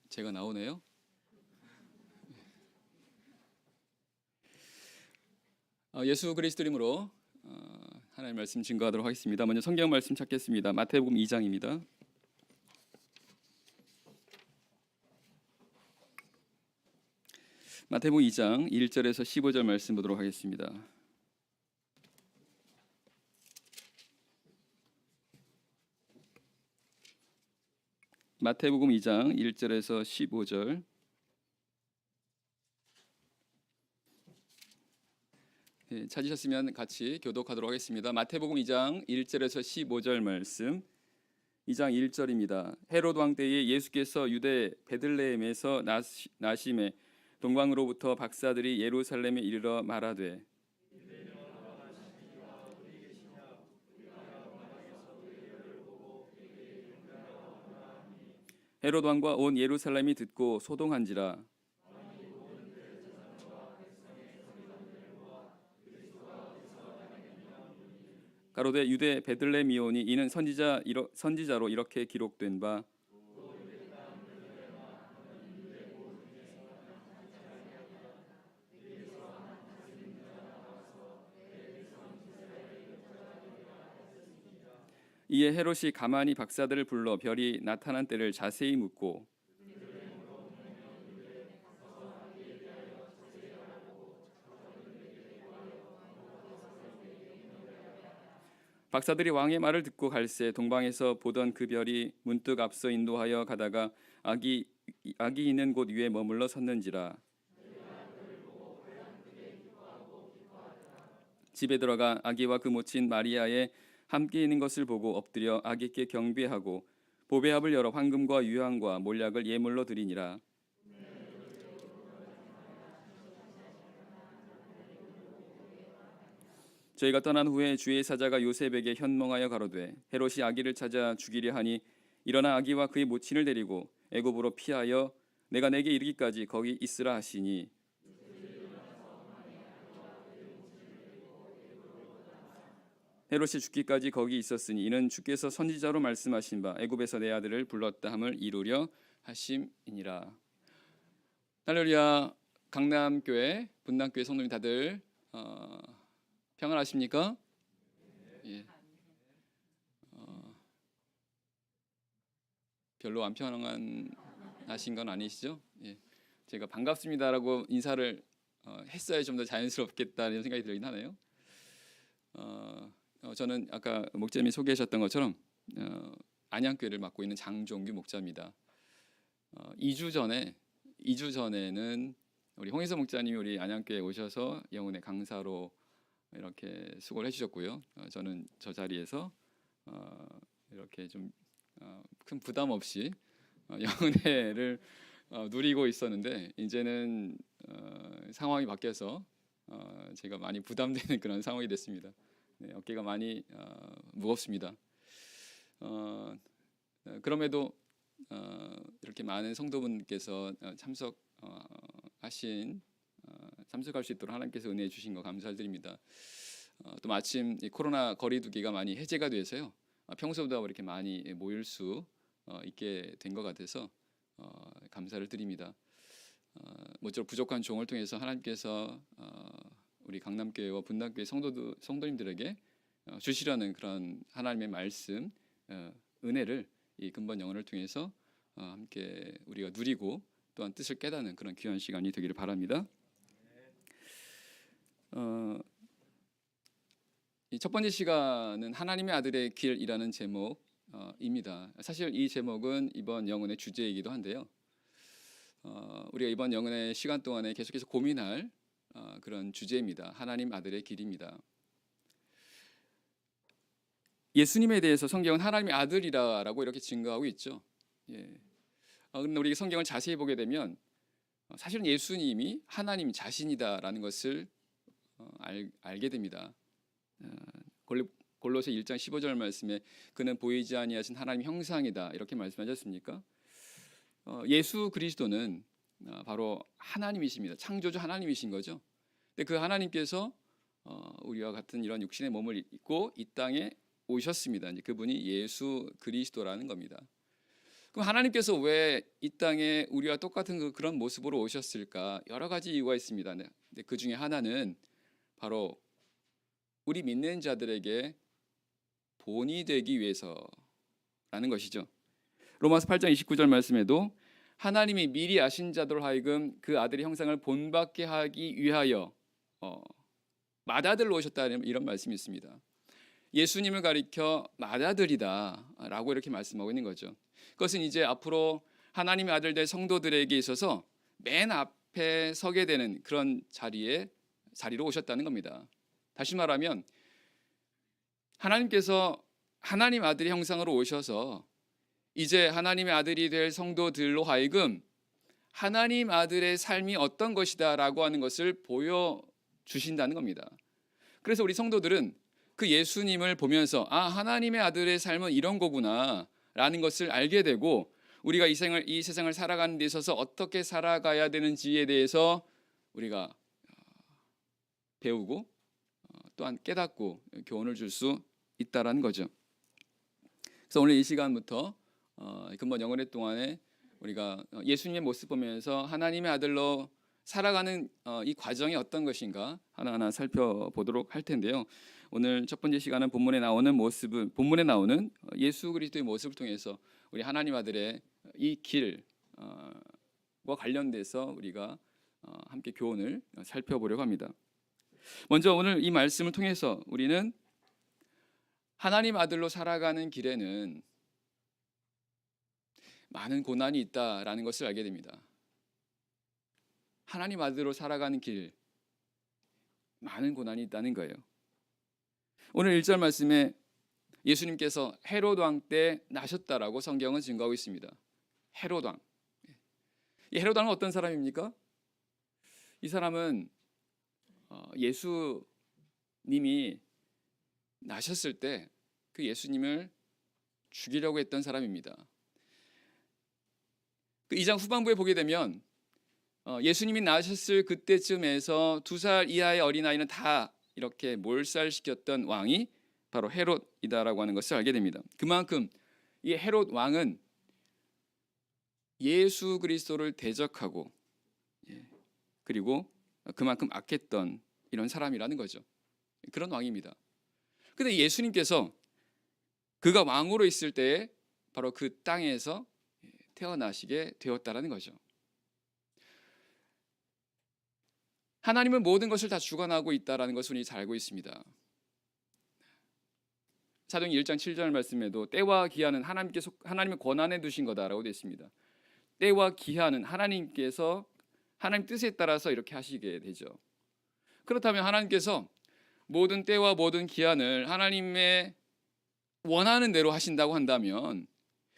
제가 나오네요. 예수 그리스도 이름으로 하나님의 말씀 증거하도록 하겠습니다. 먼저 성경 말씀 찾겠습니다. 마태복음 2장입니다. 마태복음 2장 1절에서 15절 말씀 보도록 하겠습니다. 마태복음 2장 1절에서 15절. 찾으셨으면 같이 교독하도록 하겠습니다. 마태복음 2장 1절에서 15절 말씀. 2장 1절입니다. 헤롯 왕 때에 예수께서 유대 베들레헴에서 나심에 동방으로부터 박사들이 예루살렘에 이르러 말하되 헤롯 왕과 온 예루살렘이 듣고 소동한지라. 가로되 유대 베들레헴이오니 이는 선지자로 이렇게 기록된 바 이에 헤롯이 가만히 박사들을 불러 별이 나타난 때를 자세히 묻고 박사들이 왕의 말을 듣고 갈새 동방에서 보던 그 별이 문득 앞서 인도하여 가다가 아기 있는 곳 위에 머물러 섰는지라. 집에 들어가 아기와 그 모친 마리아의 함께 있는 것을 보고 엎드려 아기께 경배하고 보배합을 열어 황금과 유향과 몰약을 예물로 드리니라. 저희가 떠난 후에 주의 사자가 요셉에게 현몽하여 가로되 헤롯이 아기를 찾아 죽이려 하니 일어나 아기와 그의 모친을 데리고 애굽으로 피하여 내가 내게 이르기까지 거기 있으라 하시니 헤롯이 죽기까지 거기 있었으니 이는 주께서 선지자로 말씀하신 바 애굽에서 내 아들을 불렀다 함을 이루려 하심이니라. 할렐루야. 강남교회 분당교회 성도님 다들 평안하십니까? 예. 별로 안 평안하신 건 아니시죠? 예. 제가 반갑습니다라고 인사를 했어야 좀 더 자연스럽겠다는 생각이 들긴 하네요. 저는 아까 목자님이 소개하셨던 것처럼 안양교회를 맡고 있는 장종규 목자입니다. 2주 전에는 우리 홍희서 목자님이 우리 안양교회에 오셔서 영혼의 강사로 이렇게 수고를 해주셨고요. 저는 저 자리에서 이렇게 좀 큰 부담 없이 영혼회를 누리고 있었는데 이제는 상황이 바뀌어서 제가 많이 부담되는 그런 상황이 됐습니다. 네, 어깨가 많이 무겁습니다. 그럼에도 이렇게 많은 성도분께서 참석할 수 있도록 하나님께서 은혜해 주신 거 감사드립니다. 또 마침 이 코로나 거리두기가 많이 해제가 돼서요. 평소보다 이렇게 많이 모일 수 있게 된 것 같아서 감사를 드립니다. 모쪼록 부족한 종을 통해서 하나님께서 우리 강남교회와 분당교회 성도님들에게 주시려는 그런 하나님의 말씀, 은혜를 이 근본 영혼을 통해서 함께 우리가 누리고 또한 뜻을 깨닫는 그런 귀한 시간이 되기를 바랍니다. 이 첫 번째 시간은 하나님의 아들의 길이라는 제목입니다. 사실 이 제목은 이번 영혼의 주제이기도 한데요. 우리가 이번 영혼의 시간 동안에 계속해서 고민할 그런 주제입니다. 하나님 아들의 길입니다. 예수님에 대해서 성경은 하나님의 아들이라고 이렇게 증거하고 있죠. 예. 그런데 우리 성경을 자세히 보게 되면 사실은 예수님이 하나님 자신이다라는 것을 알게 됩니다. 골로새 1장 15절 말씀에 그는 보이지 아니하신 하나님 형상이다 이렇게 말씀하셨습니까? 예수 그리스도는 바로 하나님이십니다. 창조주 하나님이신 거죠. 근데 그 하나님께서 우리와 같은 이런 육신의 몸을 입고 이 땅에 오셨습니다. 이제 그분이 예수 그리스도라는 겁니다. 그럼 하나님께서 왜 이 땅에 우리와 똑같은 그런 모습으로 오셨을까? 여러 가지 이유가 있습니다. 근데 그 중에 하나는 바로 우리 믿는 자들에게 본이 되기 위해서라는 것이죠. 로마서 8장 29절 말씀에도 하나님이 미리 아신 자들 하여금 그 아들의 형상을 본받게 하기 위하여 맏아들로 오셨다는 이런 말씀이 있습니다. 예수님을 가리켜 맏아들이다라고 이렇게 말씀하고 있는 거죠. 그것은 이제 앞으로 하나님의 아들 될 성도들에게 있어서 맨 앞에 서게 되는 그런 자리로 오셨다는 겁니다. 다시 말하면 하나님께서 하나님 아들의 형상으로 오셔서 이제 하나님의 아들이 될 성도들로 하여금 하나님 아들의 삶이 어떤 것이다 라고 하는 것을 보여주신다는 겁니다. 그래서 우리 성도들은 그 예수님을 보면서 하나님의 아들의 삶은 이런 거구나 라는 것을 알게 되고 우리가 이 세상을 살아가는 데 있어서 어떻게 살아가야 되는지에 대해서 우리가 배우고 또한 깨닫고 교훈을 줄 수 있다라는 거죠. 그래서 오늘 이 시간부터 근본 영혼의 동안에 우리가 예수님의 모습 보면서 하나님의 아들로 살아가는 이 과정이 어떤 것인가 하나하나 살펴보도록 할 텐데요. 오늘 첫 번째 시간은 본문에 나오는 예수 그리스도의 모습을 통해서 우리 하나님 아들의 이 길과 관련돼서 우리가 함께 교훈을 살펴보려고 합니다. 먼저 오늘 이 말씀을 통해서 우리는 하나님 아들로 살아가는 길에는 많은 고난이 있다라는 것을 알게 됩니다. 하나님 아들로 살아가는 길, 많은 고난이 있다는 거예요. 오늘 1절 말씀에 예수님께서 헤롯 왕 때 나셨다라고 성경은 증거하고 있습니다. 헤롯 왕. 이 헤롯 왕은 어떤 사람입니까? 이 사람은 예수님이 나셨을 때 그 예수님을 죽이려고 했던 사람입니다. 그 2장 후반부에 보게 되면 예수님이 나셨을 그때쯤에서 2살 이하의 어린아이는 다 이렇게 몰살시켰던 왕이 바로 헤롯이다라고 하는 것을 알게 됩니다. 그만큼 이 헤롯 왕은 예수 그리스도를 대적하고 그리고 그만큼 악했던 이런 사람이라는 거죠. 그런 왕입니다. 그런데 예수님께서 그가 왕으로 있을 때에 바로 그 땅에서 태어나시게 되었다라는 거죠. 하나님은 모든 것을 다 주관하고 있다라는 것을 우리 잘 알고 있습니다. 사도행전 1장 7절 말씀에도 때와 기한은 하나님의 권한에 두신 거다라고 되어 있습니다. 때와 기한은 하나님께서 하나님 뜻에 따라서 이렇게 하시게 되죠. 그렇다면 하나님께서 모든 때와 모든 기한을 하나님의 원하는 대로 하신다고 한다면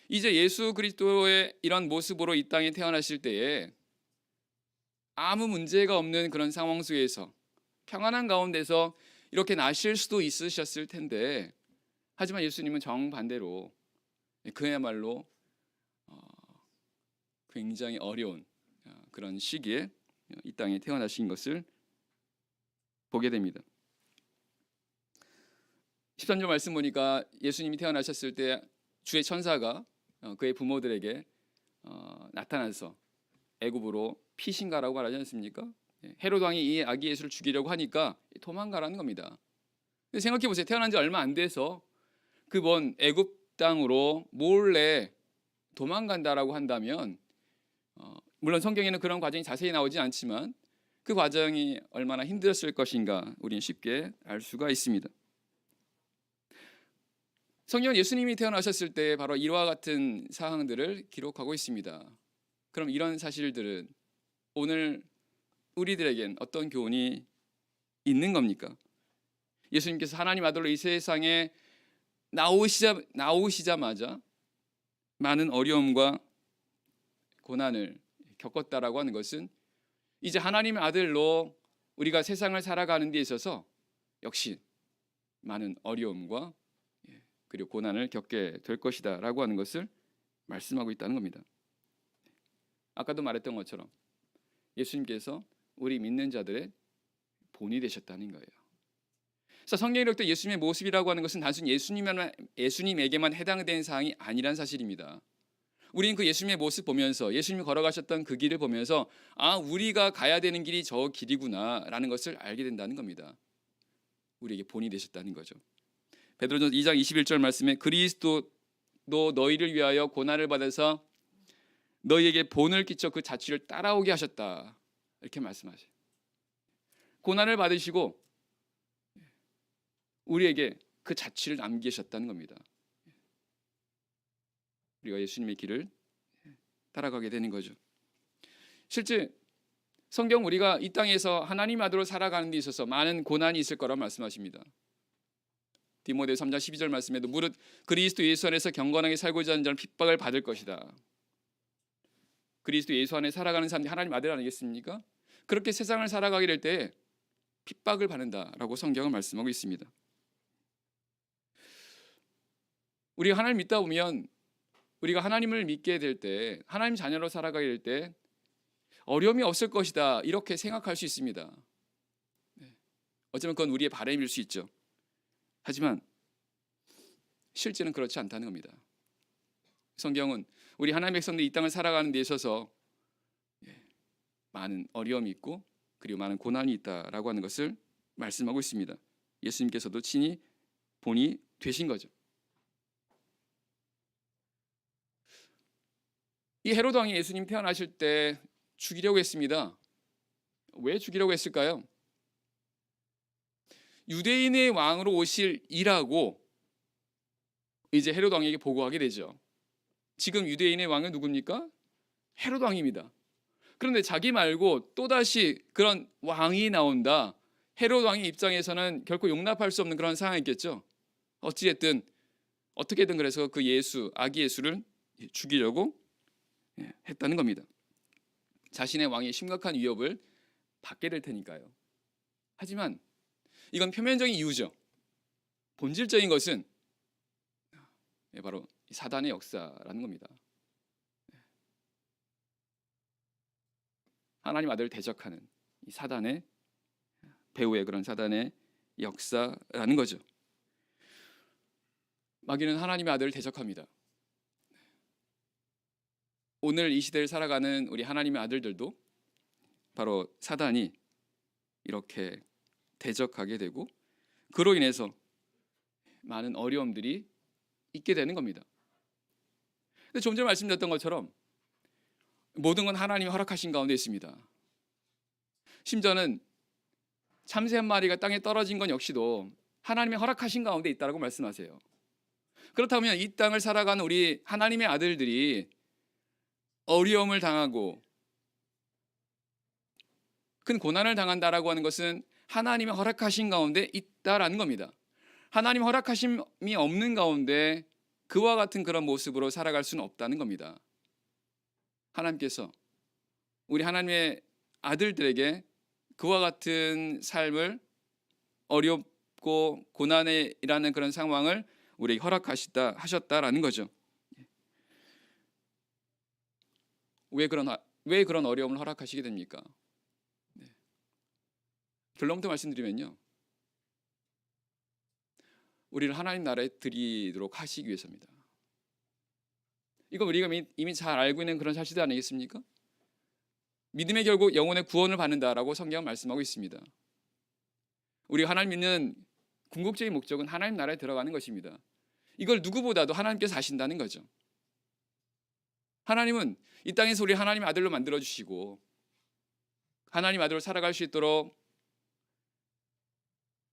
이제 예수 그리스도의 이런 모습으로 이 땅에 태어나실 때에 아무 문제가 없는 그런 상황 속에서 평안한 가운데서 이렇게 나실 수도 있으셨을 텐데 하지만 예수님은 정반대로 그야말로 굉장히 어려운 그런 시기에 이 땅에 태어나신 것을 보게 됩니다. 13절 말씀 보니까 예수님이 태어나셨을 때 주의 천사가 그의 부모들에게 나타나서 애굽으로 피신가라고 말하지 않습니까? 헤롯 왕이 이 아기 예수를 죽이려고 하니까 도망가라는 겁니다. 근데 생각해 보세요. 태어난 지 얼마 안 돼서 그 먼 애굽 땅으로 몰래 도망간다라고 한다면 물론 성경에는 그런 과정이 자세히 나오지 않지만 그 과정이 얼마나 힘들었을 것인가 우리는 쉽게 알 수가 있습니다. 성경은 예수님이 태어나셨을 때 바로 이와 같은 사항들을 기록하고 있습니다. 그럼 이런 사실들은 오늘 우리들에겐 어떤 교훈이 있는 겁니까? 예수님께서 하나님 아들로 이 세상에 나오시자마자 많은 어려움과 고난을 겪었다라고 하는 것은 이제 하나님의 아들로 우리가 세상을 살아가는 데 있어서 역시 많은 어려움과 그리고 고난을 겪게 될 것이다 라고 하는 것을 말씀하고 있다는 겁니다. 아까도 말했던 것처럼 예수님께서 우리 믿는 자들의 본이 되셨다는 거예요. 그래서 성경에 기록된 예수님의 모습이라고 하는 것은 단순히 예수님에게만 해당되는 사항이 아니란 사실입니다. 우리는 그 예수님의 모습 보면서 예수님이 걸어가셨던 그 길을 보면서 아, 우리가 가야 되는 길이 저 길이구나라는 것을 알게 된다는 겁니다. 우리에게 본이 되셨다는 거죠. 베드로전서 2장 21절 말씀에 그리스도도 너희를 위하여 고난을 받아서 너희에게 본을 끼쳐 그 자취를 따라오게 하셨다. 이렇게 말씀하세요. 고난을 받으시고 우리에게 그 자취를 남기셨다는 겁니다. 우리가 예수님의 길을 따라가게 되는 거죠. 실제 성경 우리가 이 땅에서 하나님 아들로 살아가는 데 있어서 많은 고난이 있을 거라고 말씀하십니다. 디모데 3장 12절 말씀에도 무릇 그리스도 예수 안에서 경건하게 살고자 하는 자는 핍박을 받을 것이다. 그리스도 예수 안에 살아가는 사람이 하나님 아들 아니겠습니까? 그렇게 세상을 살아가게 될 때 핍박을 받는다라고 성경은 말씀하고 있습니다. 우리가 하나님 믿다 보면 우리가 하나님을 믿게 될 때 하나님 자녀로 살아가게 될 때 어려움이 없을 것이다 이렇게 생각할 수 있습니다. 어쩌면 그건 우리의 바람일 수 있죠. 하지만 실제는 그렇지 않다는 겁니다. 성경은 우리 하나님의 백성들이 이 땅을 살아가는 데 있어서 많은 어려움이 있고 그리고 많은 고난이 있다라고 하는 것을 말씀하고 있습니다. 예수님께서도 친히 본이 되신 거죠. 이 헤로드 왕이 예수님 태어나실 때 죽이려고 했습니다. 왜 죽이려고 했을까요? 유대인의 왕으로 오실 이라고 이제 헤로드 왕에게 보고하게 되죠. 지금 유대인의 왕은 누굽니까? 헤로드 왕입니다. 그런데 자기 말고 또다시 그런 왕이 나온다. 헤로드 왕의 입장에서는 결코 용납할 수 없는 그런 상황이겠죠. 어찌됐든 어떻게든 그래서 그 예수, 아기 예수를 죽이려고 했다는 겁니다. 자신의 왕의 심각한 위협을 받게 될 테니까요. 하지만 이건 표면적인 이유죠. 본질적인 것은 바로 사단의 역사라는 겁니다. 하나님 아들을 대적하는 이 사단의 배후의 그런 사단의 역사라는 거죠. 마귀는 하나님의 아들을 대적합니다. 오늘 이 시대를 살아가는 우리 하나님의 아들들도 바로 사단이 이렇게 대적하게 되고 그로 인해서 많은 어려움들이 있게 되는 겁니다. 근데 좀 전에 말씀드렸던 것처럼 모든 건 하나님이 허락하신 가운데 있습니다. 심지어는 참새 한 마리가 땅에 떨어진 건 역시도 하나님이 허락하신 가운데 있다라고 말씀하세요. 그렇다면 이 땅을 살아가는 우리 하나님의 아들들이 어려움을 당하고 큰 고난을 당한다라고 하는 것은 하나님의 허락하신 가운데 있다라는 겁니다. 하나님 허락하심이 없는 가운데 그와 같은 그런 모습으로 살아갈 수는 없다는 겁니다. 하나님께서 우리 하나님의 아들들에게 그와 같은 삶을 어렵고 고난에 일하는 그런 상황을 우리에게 하셨다라는 거죠. 왜 그런 어려움을 허락하시게 됩니까? 결론부터 말씀드리면요, 우리를 하나님 나라에 드리도록 하시기 위해서입니다. 이거 우리가 이미 잘 알고 있는 그런 사실 아니겠습니까? 믿음의 결국 영혼의 구원을 받는다라고 성경은 말씀하고 있습니다. 우리가 하나님 믿는 궁극적인 목적은 하나님 나라에 들어가는 것입니다. 이걸 누구보다도 하나님께서 아신다는 거죠. 하나님은 이 땅에서 우리 하나님의 아들로 만들어주시고 하나님 아들로 살아갈 수 있도록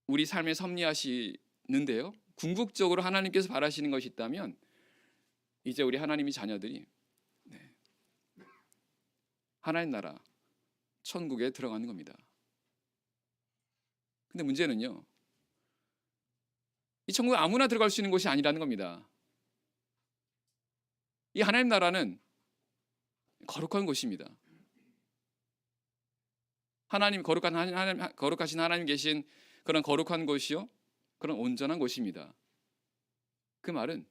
우리 삶에 섭리하시는데요, 궁극적으로 하나님께서 바라시는 것이 있다면 이제 우리 하나님의 자녀들이 하나님 나라 천국에 들어가는 겁니다. 근데 문제는요, 이 천국에 아무나 들어갈 수 있는 곳이 아니라는 겁니다. 이 하나님 나라는 거룩한 곳입니다. 거룩하신 하나님 계신 그런 거룩한 곳이요, 그런 온전한 곳입니다. 그 말은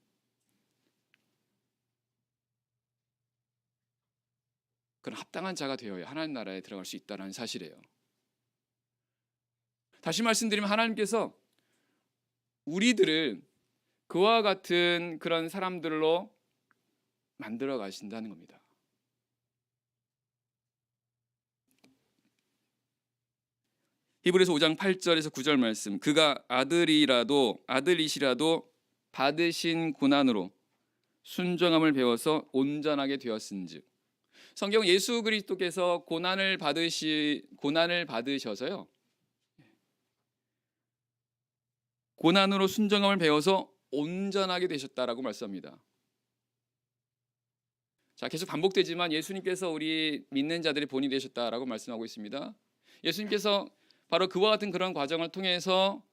그런 합당한 자가 되어야 하나님 나라에 들어갈 수 있다는 사실이에요. 다시 말씀드리면 하나님께서 우리들을 그와 같은 그런 사람들로 만들어 가신다는 겁니다. 히브리서 5장 8절에서 9절 말씀, 그가 아들이시라도 받으신 고난으로 순종함을 배워서 온전하게 되었은즉. 성경 예수 그리스도께서 고난을 받으셔서요, 고난으로 순종함을 배워서 온전하게 되셨다라고 말씀합니다. 자, 계속 반복되지만 예수님께서 우리 믿는 자들의 본이 되셨다라고 말씀하고 있습니다. 예수님께서 바로 그와 같은 그런 과정을 통해서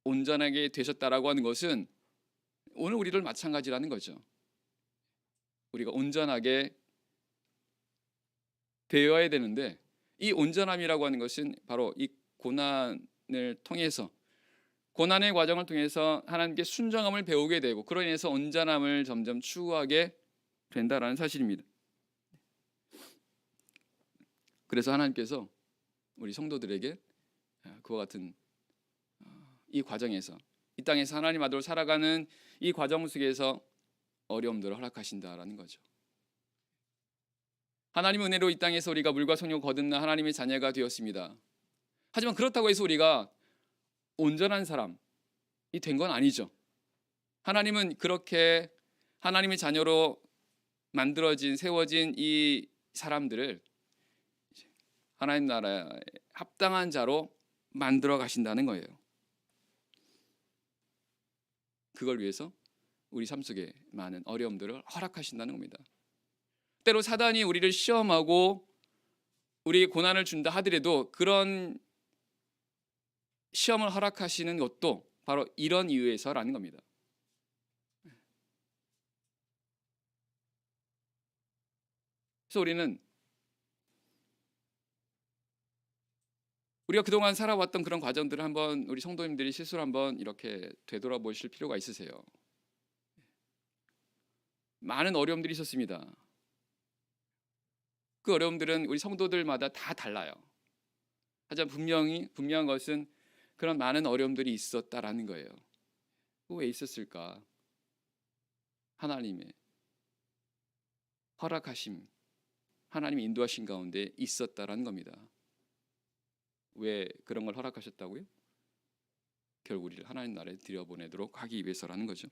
온전하게 되셨다라고 하는 것은 오늘 우리들 마찬가지라는 거죠. 우리가 온전하게 되어야 되는데, 이 온전함이라고 하는 것은 바로 이 고난을 통해서, 고난의 과정을 통해서 하나님께 순종함을 배우게 되고, 그로 인해서 온전함을 점점 추구하게 된다라는 사실입니다. 그래서 하나님께서 우리 성도들에게 그와 같은 이 과정에서, 이 땅에서 하나님 아들로 살아가는 이 과정 속에서 어려움들을 허락하신다라는 거죠. 하나님의 은혜로 이 땅에서 우리가 물과 성령을 거듭나 하나님의 자녀가 되었습니다. 하지만 그렇다고 해서 우리가 온전한 사람이 된 건 아니죠. 하나님은 그렇게 하나님의 자녀로 만들어진, 세워진 이 사람들을 하나님 나라에 합당한 자로 만들어 가신다는 거예요. 그걸 위해서 우리 삶 속에 많은 어려움들을 허락하신다는 겁니다. 때로 사단이 우리를 시험하고 우리에게 고난을 준다 하더라도 그런 시험을 허락하시는 것도 바로 이런 이유에서라는 겁니다. 그래서 우리가 그동안 살아왔던 그런 과정들을 한번, 우리 성도님들이 스스로 한번 이렇게 되돌아보실 필요가 있으세요. 많은 어려움들이 있었습니다. 그 어려움들은 우리 성도들마다 다 달라요. 하지만 분명한 것은 그런 많은 어려움들이 있었다라는 거예요. 왜 있었을까? 하나님의 허락하심, 하나님의 인도하신 가운데 있었다라는 겁니다. 왜 그런 걸 허락하셨다고요? 결국 우리를 하나님 나라에 들여보내도록 하기 위해서라는 거죠.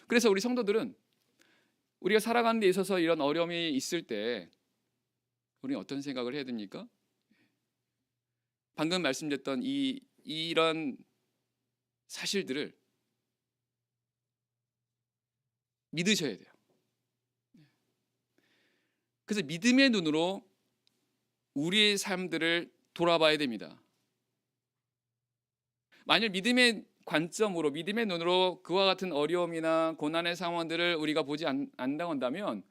그래서 우리 성도들은 우리가 살아가는 데 있어서 이런 어려움이 있을 때 우리는 어떤 생각을 해야 됩니까? 방금 말씀드렸던 이런 사실들을 믿으셔야 돼요. 그래서 믿음의 눈으로 우리의 삶들을 돌아봐야 됩니다. 만일 믿음의 관점으로, 믿음의 눈으로 그와 같은 어려움이나 고난의 상황들을 우리가 보지 않는다고 한다면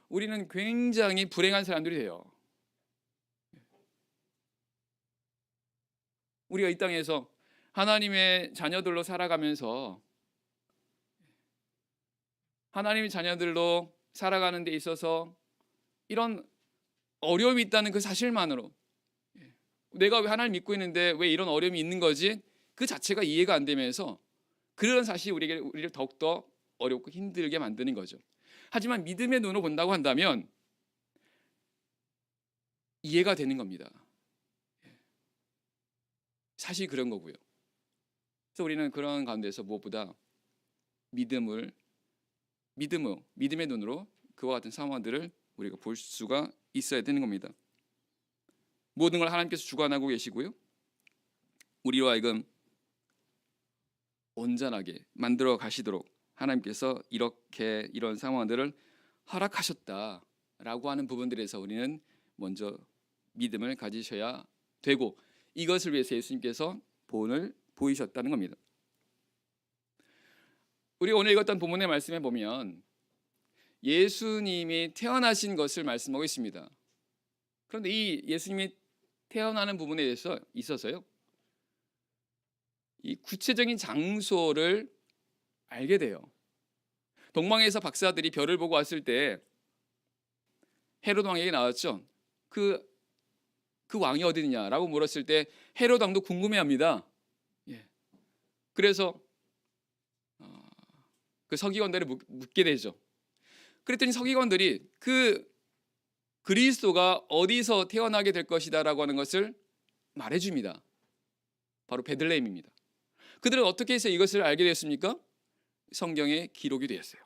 우리는 굉장히 불행한 사람들이 돼요. 우리가 이 땅에서 하나님의 자녀들로 살아가면서, 하나님의 자녀들로 살아가는 데 있어서 이런 어려움이 있다는 그 사실만으로, 내가 왜 하나님 믿고 있는데 왜 이런 어려움이 있는 거지? 그 자체가 이해가 안 되면서 그런 사실이 우리를 더욱더 어렵고 힘들게 만드는 거죠. 하지만 믿음의 눈으로 본다고 한다면 이해가 되는 겁니다. 사실 그런 거고요. 그래서 우리는 그런 가운데서 무엇보다 믿음의 눈으로 그와 같은 상황들을 우리가 볼 수가 있어야 되는 겁니다. 모든 걸 하나님께서 주관하고 계시고요, 우리로 하여금 온전하게 만들어 가시도록 하나님께서 이런 상황들을 허락하셨다라고 하는 부분들에서 우리는 먼저 믿음을 가지셔야 되고, 이것을 위해서 예수님께서 본을 보이셨다는 겁니다. 우리가 오늘 읽었던 본문의 말씀에 보면 예수님이 태어나신 것을 말씀하고 있습니다. 그런데 이 예수님이 태어나는 부분에 대해서 있어서요, 이 구체적인 장소를 알게 돼요. 동방에서 박사들이 별을 보고 왔을 때 헤롯 왕에게 나왔죠. 그 왕이 어디 있냐라고 물었을 때 헤롯 왕도 궁금해합니다. 그래서 그 서기관들을 묻게 되죠. 그랬더니 서기관들이 그 그리스도가 어디서 태어나게 될 것이다라고 하는 것을 말해줍니다. 바로 베들레헴입니다. 그들은 어떻게 해서 이것을 알게 됐습니까? 성경에 기록이 되었어요.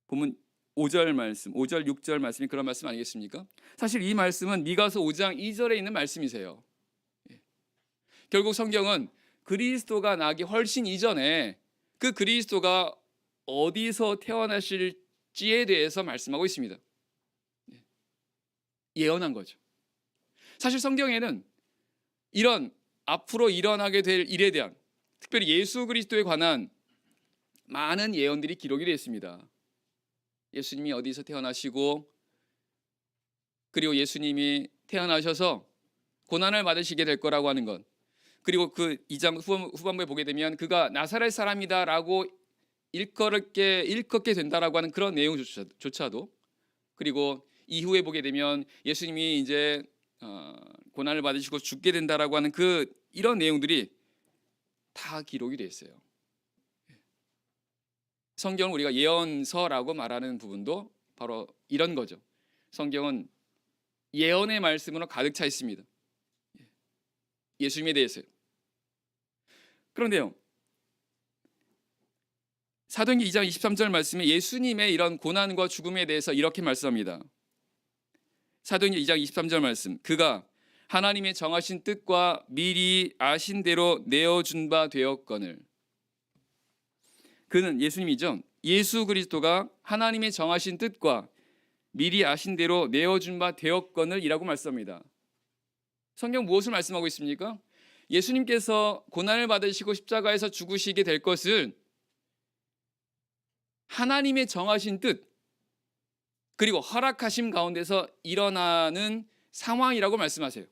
보면 5절 말씀, 5절, 6절 말씀이 그런 말씀 아니겠습니까? 사실 이 말씀은 미가서 5장 2절에 있는 말씀이세요. 결국 성경은 그리스도가 나기 훨씬 이전에 그 그리스도가 어디서 태어나실지에 대해서 말씀하고 있습니다. 예언한 거죠. 사실 성경에는 이런 앞으로 일어나게 될 일에 대한, 특별히 예수 그리스도에 관한 많은 예언들이 기록이 되어 있습니다. 예수님이 어디서 태어나시고, 그리고 예수님이 태어나셔서 고난을 받으시게 될 거라고 하는 것, 그리고 그 2장 후반부에 보게 되면 그가 나사렛 사람이다라고 일컫게 된다라고 하는 그런 내용조차도, 그리고 이후에 보게 되면 예수님이 이제 고난을 받으시고 죽게 된다라고 하는 이런 내용들이 다 기록이 되어 있어요. 성경을 우리가 예언서라고 말하는 부분도 바로 이런 거죠. 성경은 예언의 말씀으로 가득 차 있습니다. 예수님에 대해서요. 그런데요, 사도행전 2장 23절 말씀에 예수님의 이런 고난과 죽음에 대해서 이렇게 말씀합니다. 사도행전 2장 23절 말씀, 그가 하나님의 정하신 뜻과 미리 아신 대로 내어준 바 되었거늘. 그는 예수님이죠. 예수 그리스도가 하나님의 정하신 뜻과 미리 아신 대로 내어준 바 되었거늘 이라고 말씀합니다. 성경 무엇을 말씀하고 있습니까? 예수님께서 고난을 받으시고 십자가에서 죽으시게 될 것을 하나님의 정하신 뜻, 그리고 허락하심 가운데서 일어나는 상황이라고 말씀하세요.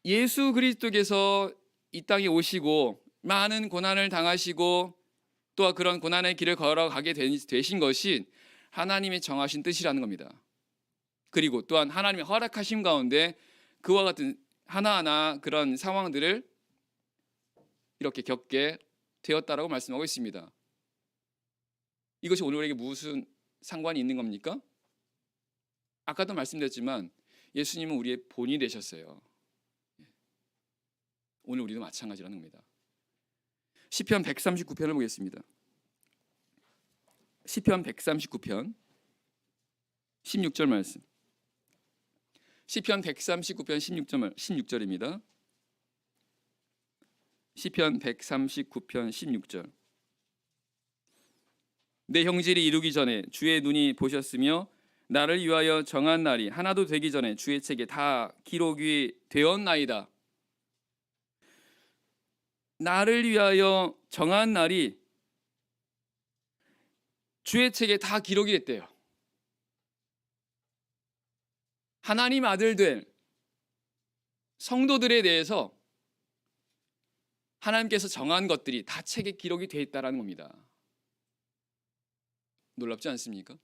예수 그리스도께서 이 땅에 오시고 많은 고난을 당하시고 또 그런 고난의 길을 걸어가게 되신 것이 하나님의 정하신 뜻이라는 겁니다. 그리고 또한 하나님의 허락하심 가운데 그와 같은 하나하나 그런 상황들을 이렇게 겪게 되었다라고 말씀하고 있습니다. 이것이 오늘 우리에게 무슨 상관이 있는 겁니까? 아까도 말씀드렸지만 예수님은 우리의 본이 되셨어요. 오늘 우리도 마찬가지라는 겁니다. 시편 139편을 보겠습니다. 시편 139편 16절 말씀. 시편 139편 16절입니다. 시편 139편 16절. 내 형질이 이루기 전에 주의 눈이 보셨으며 나를 위하여 정한 날이 하나도 되기 전에 주의 책에 다 기록이 되었나이다. 나를 위하여 정한 날이 주의 책에 다 기록이 됐대요. 하나님 아들 될 성도들에 대해서 하나님께서 정한 것들이 다 책에 기록이 되어 있다는 겁니다. 놀랍지 않습니까?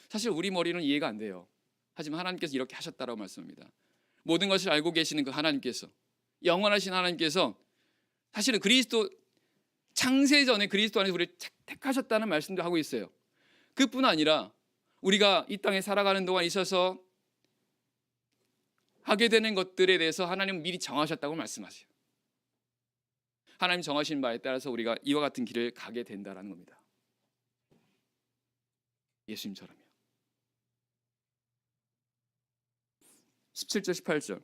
사실 우리 머리는 이해가 안 돼요. 하지만 하나님께서 이렇게 하셨다라고 말씀합니다. 모든 것을 알고 계시는 그 하나님께서, 영원하신 하나님께서 사실은 그리스도 창세 전에 그리스도 안에서 우리를 택하셨다는 말씀도 하고 있어요. 그뿐 아니라 우리가 이 땅에 살아가는 동안 있어서 하게 되는 것들에 대해서 하나님은 미리 정하셨다고 말씀하세요. 하나님 정하신 바에 따라서 우리가 이와 같은 길을 가게 된다는 겁니다. 예수님처럼요. 17절 18절.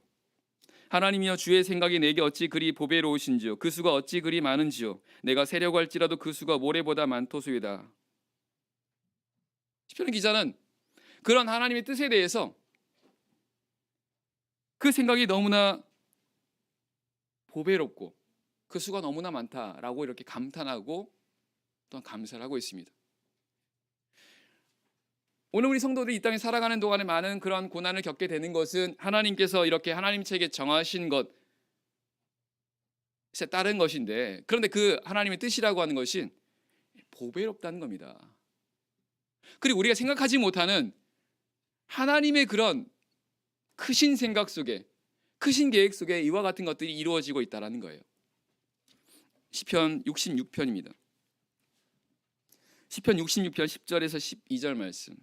하나님이여 주의 생각이 내게 어찌 그리 보배로우신지요 그 수가 어찌 그리 많은지요 내가 세려고 할지라도 그 수가 모래보다 많도소이다. 시편 기자는 그런 하나님의 뜻에 대해서 그 생각이 너무나 보배롭고 그 수가 너무나 많다라고 이렇게 감탄하고 또한 감사를 하고 있습니다. 오늘 우리 성도들이 이 땅에 살아가는 동안에 많은 그런 고난을 겪게 되는 것은 하나님께서 이렇게 하나님 책에 정하신 것에 따른 것인데, 그런데 그 하나님의 뜻이라고 하는 것이 보배롭다는 겁니다. 그리고 우리가 생각하지 못하는 하나님의 그런 크신 생각 속에 크신 계획 속에 이와 같은 것들이 이루어지고 있다는 거예요. 시편 66편입니다. 시편 66편 10절에서 12절 말씀.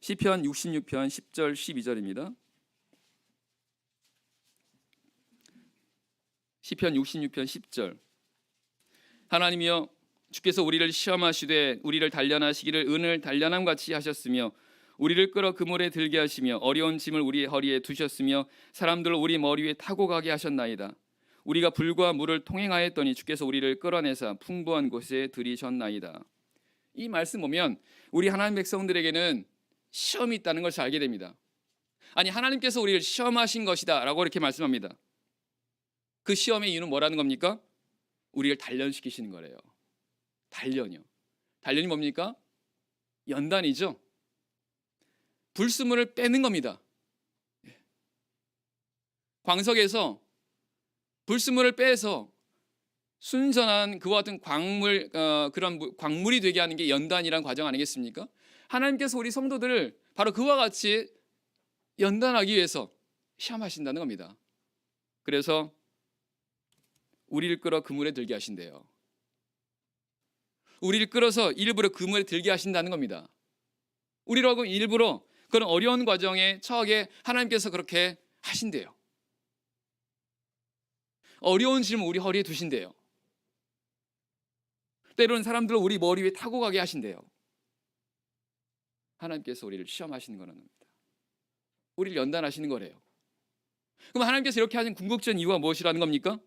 시편 66편 10절 12절입니다. 시편 66편 10절. 하나님이여 주께서 우리를 시험하시되 우리를 단련하시기를 은을 단련함 같이 하셨으며 우리를 끌어 그물에 들게 하시며 어려운 짐을 우리 허리에 두셨으며 사람들을 우리 머리 위에 타고 가게 하셨나이다. 우리가 불과 물을 통행하였더니 주께서 우리를 끌어내사 풍부한 곳에 들이셨나이다. 이 말씀 보면 우리 하나님 백성들에게는 시험이 있다는 것을 알게 됩니다. 아니, 하나님께서 우리를 시험하신 것이다 라고 이렇게 말씀합니다. 그 시험의 이유는 뭐라는 겁니까? 우리를 단련시키시는 거래요. 단련이요. 단련이 뭡니까? 연단이죠. 불순물을 빼는 겁니다. 광석에서 불순물을 빼서 순전한 그와 같은 그런 광물이 되게 하는 게 연단이란 과정 아니겠습니까? 하나님께서 우리 성도들을 바로 그와 같이 연단하기 위해서 시험하신다는 겁니다. 그래서 우리를 끌어 그물에 들게 하신대요. 우리를 끌어서 일부러 그물에 들게 하신다는 겁니다. 우리로 하여금 일부러 그런 어려운 과정에 처하게 하나님께서 그렇게 하신대요. 어려운 짐을 우리 허리에 두신대요. 때로는 사람들을 우리 머리 위에 타고 가게 하신대요. 하나님께서 우리를 시험하시는 거라는 겁니다. 우리를 연단하시는 거래요. 그럼 하나님께서 이렇게 하신 궁극적인 이유가 무엇이라는 겁니까?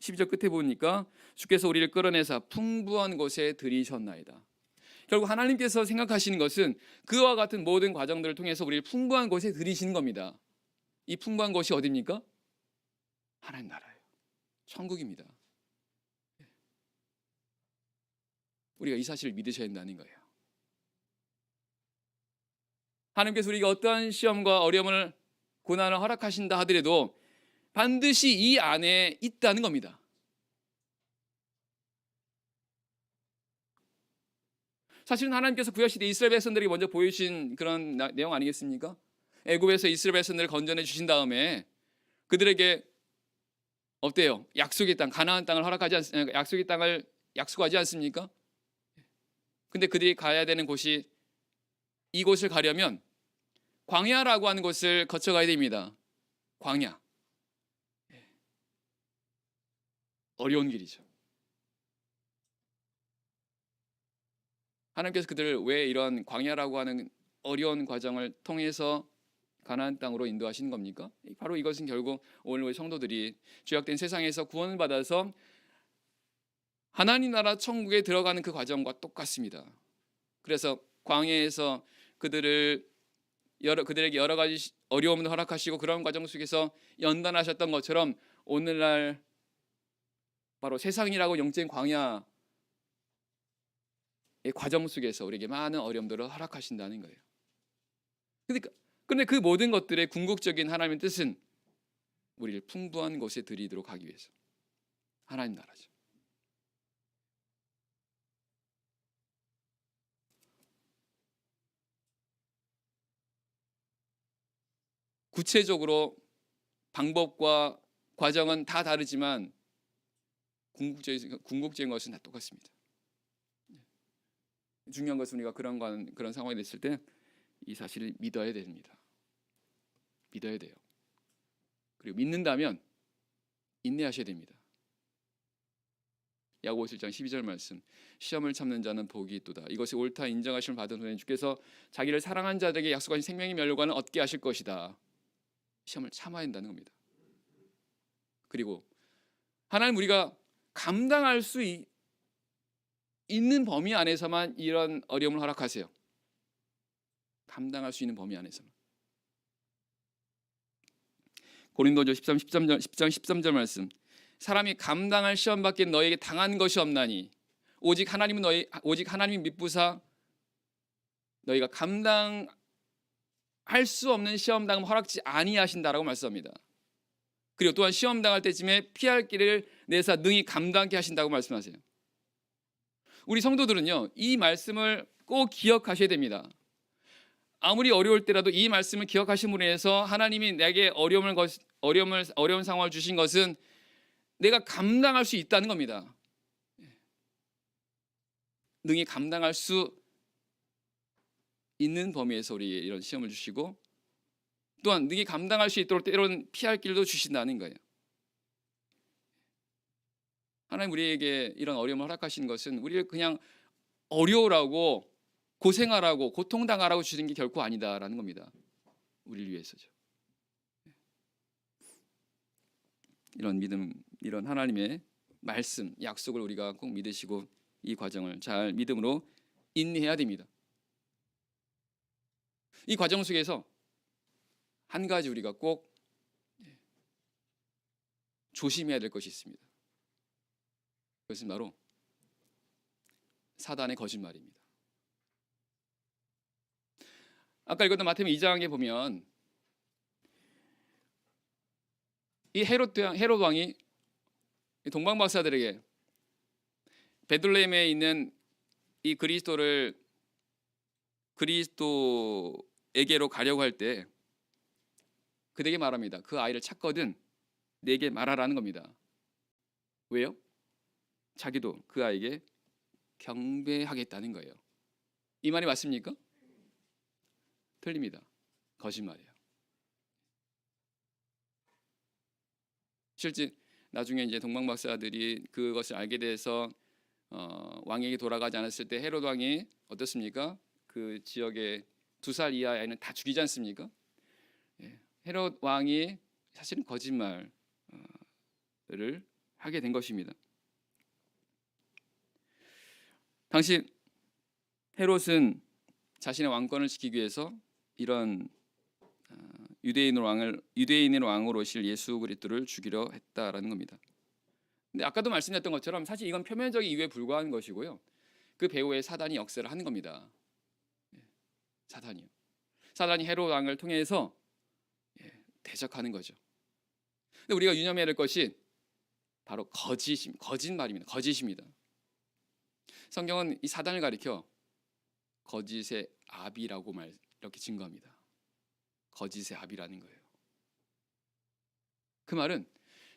12절 끝에 보니까 주께서 우리를 끌어내사 풍부한 곳에 들이셨나이다. 결국 하나님께서 생각하시는 것은 그와 같은 모든 과정들을 통해서 우리를 풍부한 곳에 들이시는 겁니다. 이 풍부한 곳이 어디입니까? 하나님 나라예요. 천국입니다. 우리가 이 사실을 믿으셔야 한다는 거예요. 하나님께서 우리가 어떠한 시험과 어려움을 고난을 허락하신다 하더라도 반드시 이 안에 있다는 겁니다. 사실은 하나님께서 구약시대 이스라엘 백성들에게 먼저 보여주신 그런 내용 아니겠습니까? 애굽에서 이스라엘 백성들을 건져내 주신 다음에 그들에게 어때요? 약속의 땅, 가나안 땅을 약속의 땅을 약속하지 않습니까? 근데 그들이 가야 되는 곳이, 이곳을 가려면 광야라고 하는 곳을 거쳐가야 됩니다. 광야. 어려운 길이죠. 하나님께서 그들을 왜 이런 광야라고 하는 어려운 과정을 통해서 가나안 땅으로 인도하시는 겁니까? 바로 이것은 결국 오늘 우리 성도들이 죄악된 세상에서 구원을 받아서 하나님 나라 천국에 들어가는 그 과정과 똑같습니다. 그래서 광야에서 그들에게 여러 가지 어려움을 허락하시고 그런 과정 속에서 연단하셨던 것처럼 오늘날 바로 세상이라고 영적인 광야의 과정 속에서 우리에게 많은 어려움들을 허락하신다는 거예요. 그런데 그 모든 것들의 궁극적인 하나님의 뜻은 우리를 풍부한 곳에 들이도록 하기 위해서, 하나님 나라죠. 구체적으로 방법과 과정은 다 다르지만 궁극적인 것은 다 똑같습니다. 중요한 것은 우리가 그런 상황이 됐을 때 이 사실을 믿어야 됩니다. 믿어야 돼요. 그리고 믿는다면 인내하셔야 됩니다. 야고보 7장 12절 말씀, 시험을 참는 자는 복이 있도다. 이것이 옳다 인정하심을 받은 후에 주께서 자기를 사랑한 자들에게 약속하신 생명의 면류관을 얻게 하실 것이다. 시험을 참아야 한다는 겁니다. 그리고 하나님, 우리가 감당할 수 있는 범위 안에서만 이런 어려움을 허락하세요. 감당할 수 있는 범위 안에서만. 고린도서 10장 13절 말씀, 사람이 감당할 시험 밖에 너에게 당한 것이 없나니 오직 하나님이 미쁘사 너희가 감당할 수 없는 시험 당함 허락지 아니하신다라고 말씀합니다. 그리고 또한 시험 당할 때쯤에 피할 길을 내사 능히 감당케 하신다고 말씀하세요. 우리 성도들은요, 이 말씀을 꼭 기억하셔야 됩니다. 아무리 어려울 때라도 이 말씀을 기억하심으로 해서 하나님이 내게 어려운 상황을 주신 것은 내가 감당할 수 있다는 겁니다. 능히 감당할 수 있는 범위에서 우리에게 이런 시험을 주시고, 또한 능히 감당할 수 있도록 때로는 피할 길도 주신다는 거예요. 하나님 우리에게 이런 어려움을 허락하신 것은 우리를 그냥 어려우라고, 고생하라고, 고통당하라고 주신 게 결코 아니다라는 겁니다. 우리를 위해서죠. 이런 믿음, 이런 하나님의 말씀, 약속을 우리가 꼭 믿으시고 이 과정을 잘 믿음으로 인내해야 됩니다. 이 과정 속에서 한 가지 우리가 꼭 조심해야 될 것이 있습니다. 그것은 바로 사단의 거짓말입니다. 아까 읽었던 마태복음 2장에 보면 이 헤롯 왕이 동방 박사들에게 베들레헴에 있는 이 그리스도에게로 가려고 할 때 그들에게 말합니다. 그 아이를 찾거든 내게 말하라는 겁니다. 왜요? 자기도 그 아이에게 경배하겠다는 거예요. 이 말이 맞습니까? 틀립니다. 거짓말이에요. 실제 나중에 이제 동방 박사들이 그것을 알게 돼서 왕에게 돌아가지 않았을 때 헤롯 왕이 어떻습니까? 그 지역의 2살 이하 아이는 다 죽이지 않습니까? 헤롯 왕이 사실은 거짓말을 하게 된 것입니다. 당시 헤롯은 자신의 왕권을 지키기 위해서 이런 유대인의 왕으로 오실 예수 그리스도를 죽이려 했다라는 겁니다. 근데 아까도 말씀드렸던 것처럼 사실 이건 표면적인 이유에 불과한 것이고요. 그 배후에 사단이 역사를 하는 겁니다. 사단이 헤롯 왕을 통해서 대적하는 거죠. 근데 우리가 유념해야 될 것이 바로 거짓말입니다. 거짓입니다. 성경은 이 사단을 가리켜 거짓의 아비라고 이렇게 증거합니다. 거짓의 아비라는 거예요. 그 말은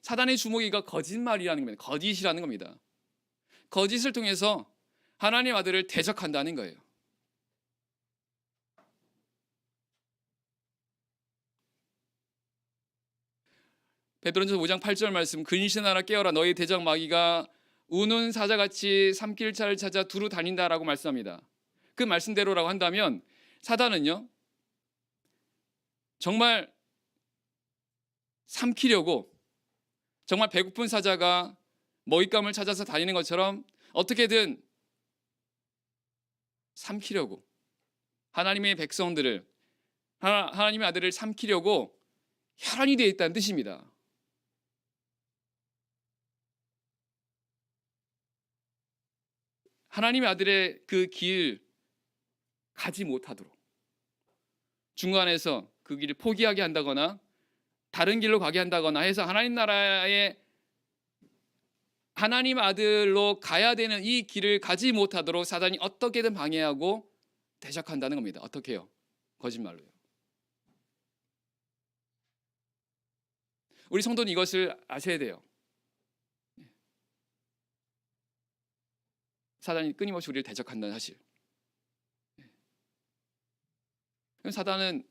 사단의 주먹이가 거짓말이라는 겁니다. 거짓이라는 겁니다. 거짓을 통해서 하나님의 아들을 대적한다는 거예요. 베드로전서 5장 8절 말씀, 근신하라 깨어라 너희 대적 마귀가 우는 사자같이 삼킬 차를 찾아 두루 다닌다라고 말씀합니다. 그 말씀대로라고 한다면 사단은요 정말 삼키려고, 정말 배고픈 사자가 먹잇감을 찾아서 다니는 것처럼 어떻게든 삼키려고, 하나님의 백성들을, 하나님의 아들을 삼키려고 혈안이 되어 있다는 뜻입니다. 하나님의 아들의 그 길 가지 못하도록 중간에서 그 길을 포기하게 한다거나 다른 길로 가게 한다거나 해서 하나님 나라의 하나님 아들로 가야 되는 이 길을 가지 못하도록 사단이 어떻게든 방해하고 대적한다는 겁니다. 어떻게 해요? 거짓말로요. 우리 성도는 이것을 아셔야 돼요. 사단이 끊임없이 우리를 대적한다는 사실. 그럼 사단은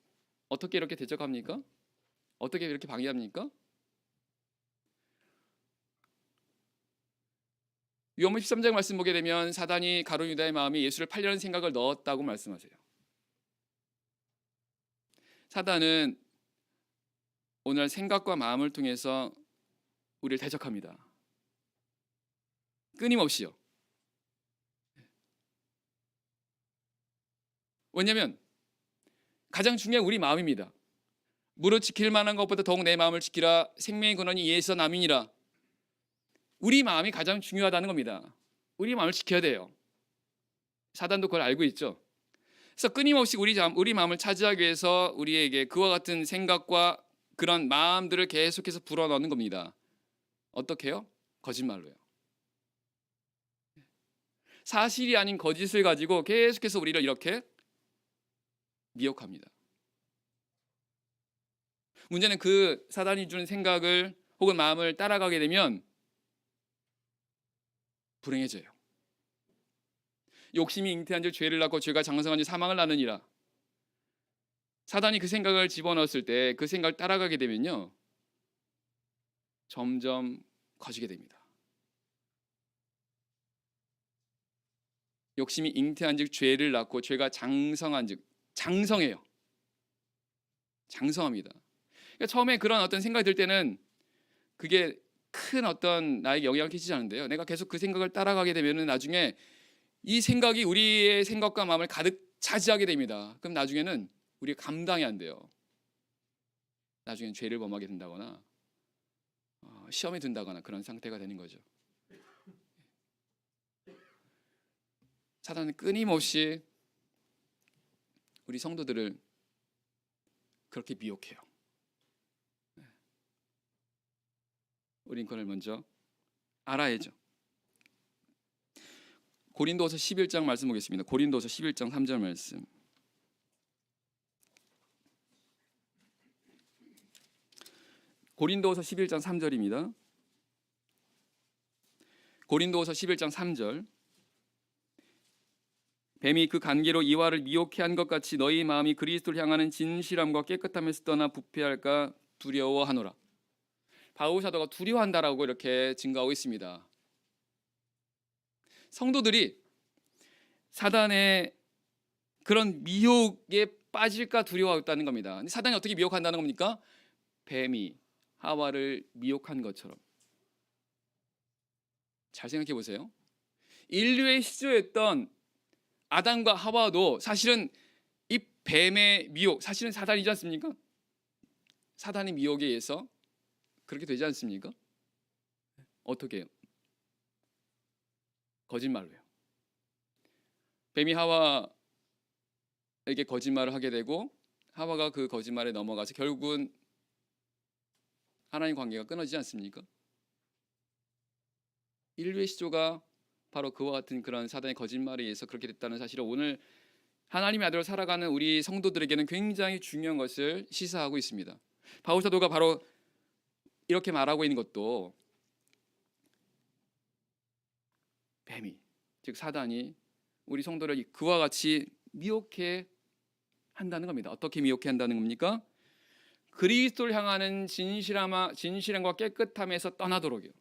어떻게 이렇게 대적합니까? 어떻게 이렇게 방해합니까? 요한복음 13장 말씀 보게 되면 사단이 가룟 유다의 마음에 예수를 팔려는 생각을 넣었다고 말씀하세요. 사단은 오늘 생각과 마음을 통해서 우리를 대적합니다. 끊임없이요. 왜냐하면 가장 중요한 우리 마음입니다. 무릇 지킬 만한 것보다 더욱 내 마음을 지키라. 생명의 근원이 이에서 남이니라. 우리 마음이 가장 중요하다는 겁니다. 우리 마음을 지켜야 돼요. 사단도 그걸 알고 있죠. 그래서 끊임없이 우리 마음을 차지하기 위해서 우리에게 그와 같은 생각과 그런 마음들을 계속해서 불어넣는 겁니다. 어떻게 해요? 거짓말로요. 사실이 아닌 거짓을 가지고 계속해서 우리를 이렇게 미혹합니다. 문제는 그 사단이 주는 생각을 혹은 마음을 따라가게 되면 불행해져요. 욕심이 잉태한 즉 죄를 낳고 죄가 장성한 즉 사망을 낳느니라. 사단이 그 생각을 집어넣었을 때 그 생각을 따라가게 되면요, 점점 커지게 됩니다. 욕심이 잉태한 즉 죄를 낳고 죄가 장성한 즉 장성해요. 장성합니다. 그러니까 처음에 그런 어떤 생각이 들 때는 그게 큰 어떤 나에게 영향을 끼치지 않은데요, 내가 계속 그 생각을 따라가게 되면 나중에 이 생각이 우리의 생각과 마음을 가득 차지하게 됩니다. 그럼 나중에는 우리가 감당이 안 돼요. 나중엔 죄를 범하게 된다거나 시험에 든다거나 그런 상태가 되는 거죠. 사단은 끊임없이 우리 성도들을 그렇게 미혹해요. 우린 그걸 먼저 알아야죠. 고린도서 11장 말씀 보겠습니다. 고린도서 11장 3절 말씀. 고린도서 11장 3절입니다. 고린도서 11장 3절. 뱀이 그 간계로 이와를 미혹해 한 것 같이 너희 마음이 그리스도를 향하는 진실함과 깨끗함에서 떠나 부패할까 두려워하노라. 바울 사도가 두려워한다라고 이렇게 증거하고 있습니다. 성도들이 사단의 그런 미혹에 빠질까 두려워했다는 겁니다. 근데 사단이 어떻게 미혹한다는 겁니까? 뱀이 하와를 미혹한 것처럼. 잘 생각해 보세요. 인류의 시조였던 아담과 하와도 사실은 이 뱀의 미혹, 사실은 사단이지 않습니까? 사단의 미혹에 의해서 그렇게 되지 않습니까? 어떻게 해요? 거짓말로요. 뱀이 하와에게 거짓말을 하게 되고 하와가 그 거짓말에 넘어가서 결국은 하나님 관계가 끊어지지 않습니까? 인류의 시조가 바로 그와 같은 그런 사단의 거짓말에 의해서 그렇게 됐다는 사실을 오늘 하나님의 아들로 살아가는 우리 성도들에게는 굉장히 중요한 것을 시사하고 있습니다. 바울 사도가 바로 이렇게 말하고 있는 것도 뱀이, 즉 사단이 우리 성도를 그와 같이 미혹해 한다는 겁니다. 어떻게 미혹해 한다는 겁니까? 그리스도를 향하는 진실함과 깨끗함에서 떠나도록이요.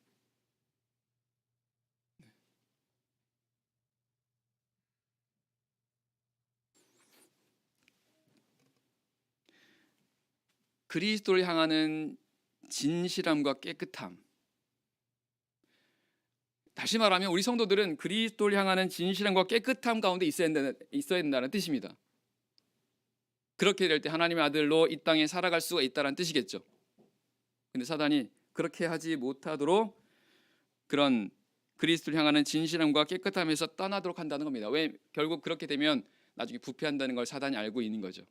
그리스도를 향하는 진실함과 깨끗함. 다시 말하면 우리 성도들은 그리스도를 향하는 진실함과 깨끗함 가운데 있어야 된다는 뜻입니다. 그렇게 될 때 하나님의 아들로 이 땅에 살아갈 수가 있다는 뜻이겠죠. 근데 사단이 그렇게 하지 못하도록 그런 그리스도를 향하는 진실함과 깨끗함에서 떠나도록 한다는 겁니다. 왜? 결국 그렇게 되면 나중에 부패한다는 걸 사단이 알고 있는 거죠.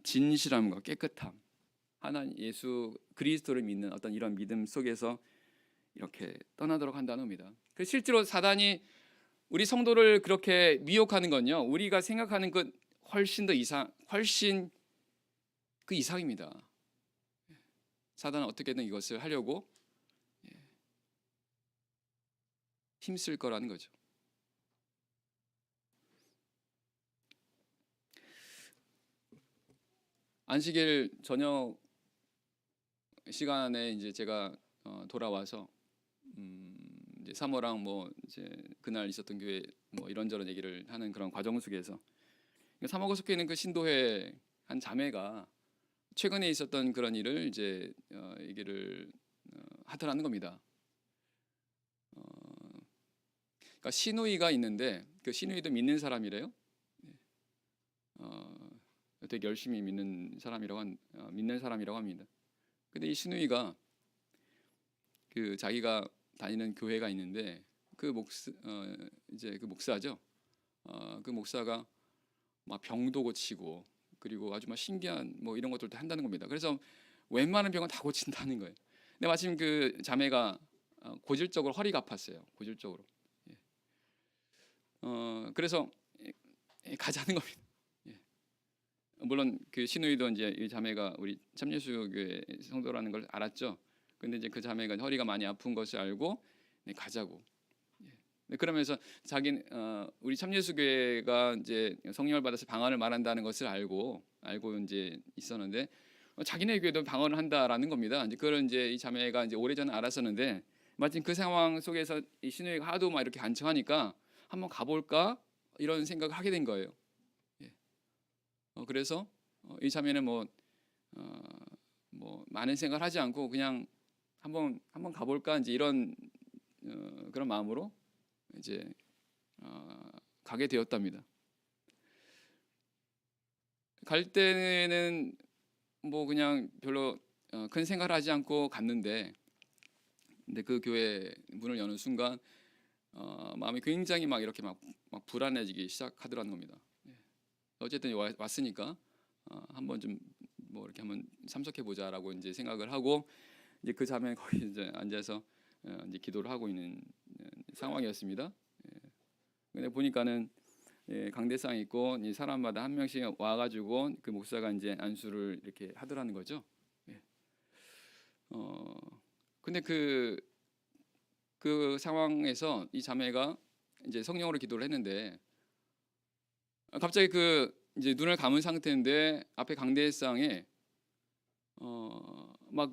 진실함과 깨끗함, 하나님 예수 그리스도를 믿는 어떤 이런 믿음 속에서 이렇게 떠나도록 한다는 겁니다. 그래서 실제로 사단이 우리 성도를 그렇게 미혹하는 건요, 우리가 생각하는 것 훨씬 그 이상입니다. 사단은 어떻게든 이것을 하려고 힘쓸 거라는 거죠. 안식일 저녁 시간에 이제 제가 돌아와서 이제 사모랑 뭐 이제 그날 있었던 교회 뭐 이런저런 얘기를 하는 그런 과정 속에서 사모가 속해 있는 그 신도회 한 자매가 최근에 있었던 그런 일을 이제 얘기를 하더라는 겁니다. 그러니까 시누이가 있는데 그 시누이도 믿는 사람이래요. 되게 열심히 믿는 사람이라고 합니다. 근데 이 시누이가 그 자기가 다니는 교회가 있는데 그 목사죠. 그 목사가 막 병도 고치고 그리고 아주 막 신기한 뭐 이런 것들도 한다는 겁니다. 그래서 웬만한 병은 다 고친다는 거예요. 근데 마침 그 자매가 고질적으로 허리가 아팠어요. 고질적으로. 그래서 가자는 겁니다. 예. 물론 그 시누이도 이제 이 자매가 우리 참예수교회 성도라는 걸 알았죠. 근데 이제 그 자매가 허리가 많이 아픈 것을 알고 가자고. 그러면서 우리 참예수교회가 이제 성령을 받아서 방언을 말한다는 것을 알고 이제 있었는데 자기네 교회도 방언을 한다라는 겁니다. 이제 그걸 이제 이 자매가 이제 오래전에 알았었는데 마침 그 상황 속에서 이 신우이가 하도 막 이렇게 간청하니까 한번 가볼까 이런 생각을 하게 된 거예요. 예. 그래서 이 자매는 뭐 많은 생각을 하지 않고 그냥 한번 가볼까 이제 이런 그런 마음으로 이제 가게 되었답니다. 갈 때는 뭐 그냥 별로 큰 생각을 하지 않고 갔는데, 근데 그 교회 문을 여는 순간 마음이 굉장히 막 이렇게 막 불안해지기 시작하더라는 겁니다. 어쨌든 왔으니까 한번 좀 뭐 이렇게 한번 참석해 보자라고 이제 생각을 하고 이제 그 자매는 거기 이제 앉아서 이제 기도를 하고 있는 상황이었습니다. 근데 보니까는 강대상이 있고 사람마다 한 명씩 와가지고 그 목사가 이제 안수를 이렇게 하더라는 거죠. 근데 그 상황에서 이 자매가 이제 성령으로 기도를 했는데 갑자기 이제 눈을 감은 상태인데 앞에 강대상에 막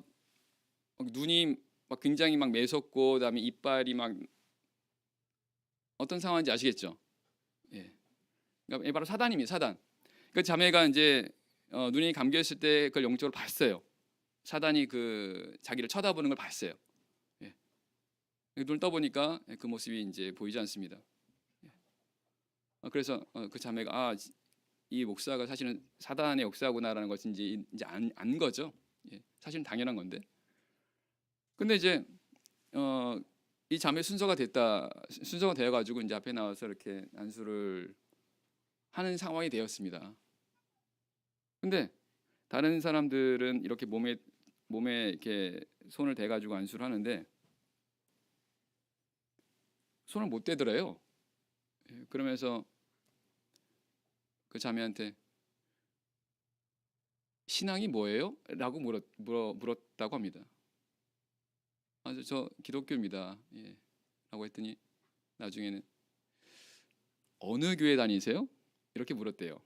눈이 막 굉장히 막 매섭고 그다음에 이빨이 막 어떤 상황인지 아시겠죠? 예. 그러니까 바로 사단입니다. 사단. 그 자매가 이제 눈이 감겨 있을 때 그걸 영적으로 봤어요. 사단이 자기를 쳐다보는 걸 봤어요. 예. 눈을 떠보니까 그 모습이 이제 보이지 않습니다. 그래서 그 자매가 이 목사가 사실은 사단의 역사구나라는 것을 이제 안 거죠. 예. 사실은 당연한 건데. 근데 이제 이 자매 순서가 되어가지고 이제 앞에 나와서 이렇게 안수를 하는 상황이 되었습니다. 근데 다른 사람들은 이렇게 몸에 이렇게 손을 대가지고 안수를 하는데 손을 못 대더래요. 그러면서 그 자매한테 신앙이 뭐예요? 라고 물었다고 합니다. 저 기독교입니다. 예. 라고 했더니 나중에는 어느 교회 다니세요? 이렇게 물었대요.